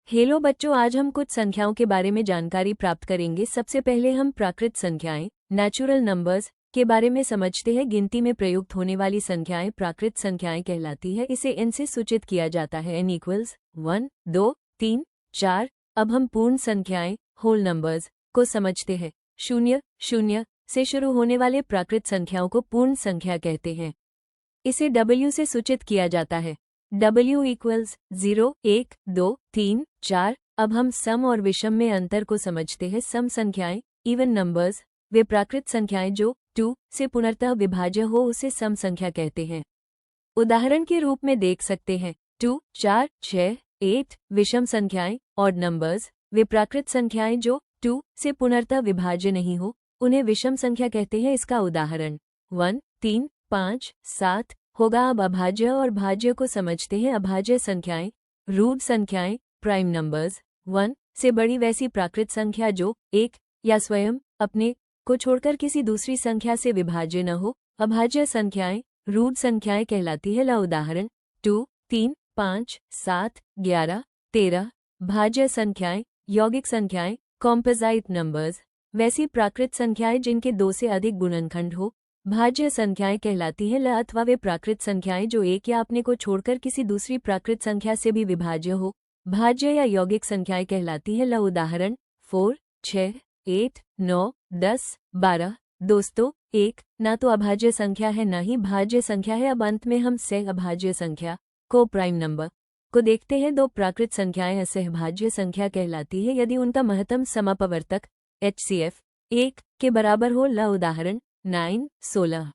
Hello बच्चों, आज हम कुछ संख्याओं के बारे में जानकारी प्राप्त करेंगे। सबसे पहले हम प्राकृत संख्याएं नेचुरल नंबर्स के बारे में समझते हैं। गिनती में प्रयुक्त होने वाली संख्याएं प्राकृत संख्याएं कहलाती है। इसे n से सूचित किया जाता है। n = 1, 2, 3, 4। अब हम पूर्ण संख्याएं होल नंबर्स को समझते हैं। 0, 0 से शुरू होने वाले प्राकृत संख्याओं को पूर्ण संख्या कहते हैं। इसे W से सूचित किया जाता है। W = 0, 1, 2, 3, 4। अब हम सम और विषम में अंतर को समझते हैं। सम संख्याएं इवन नंबर्स वे प्राकृत संख्याएं जो 2 से पूर्णतः विभाज्य हो उसे सम संख्या कहते हैं। उदाहरण के रूप में देख सकते हैं 2, 4, 6, 8। विषम संख्याएं ऑड नंबर्स वे प्राकृत संख्याएं जो 2 से पूर्णतः विभाज्य नहीं हो उन्हें विषम संख्या कहते हैं। इसका उदाहरण 1, 3, 5, 7 होगा। अब अभाज्य और भाज्य को समझते हैं। अभाज्य संख्याएं रूट संख्याएं प्राइम नंबर्स 1 से बड़ी वैसी प्राकृत संख्या जो 1 या स्वयं अपने को छोड़कर किसी दूसरी संख्या से विभाज्य न हो अभाज्य संख्याएं रूट संख्याएं कहलाती है। उदाहरण 2, 3, 5, 7, 11, 13। भाज्य संख्याएं यौगिक संख्याएं कॉम्पोजाइट नंबर्स वैसी प्राकृत संख्याएं जिनके 2 से अधिक गुणनखंड हो भाज्य संख्याएं कहलाती हैं। अथवा वे प्राकृत संख्याएं जो एक या अपने को छोड़कर किसी दूसरी प्राकृत संख्या से भी विभाज्य हो भाज्य या यौगिक संख्याएं कहलाती हैं। उदाहरण 4, 6, 8, 9, 10, 12। दोस्तों, 1 ना तो अभाज्य संख्या है ना ही भाज्य संख्या है। अब अंत में हम सहअभाज्य संख्या को प्राइम नंबर को देखते हैं। 2 प्राकृत संख्याएं असहभाज्य संख्या कहलाती है यदि उनका महत्तम समापवर्तक HCF 1 के बराबर हो। उदाहरण 9, 16।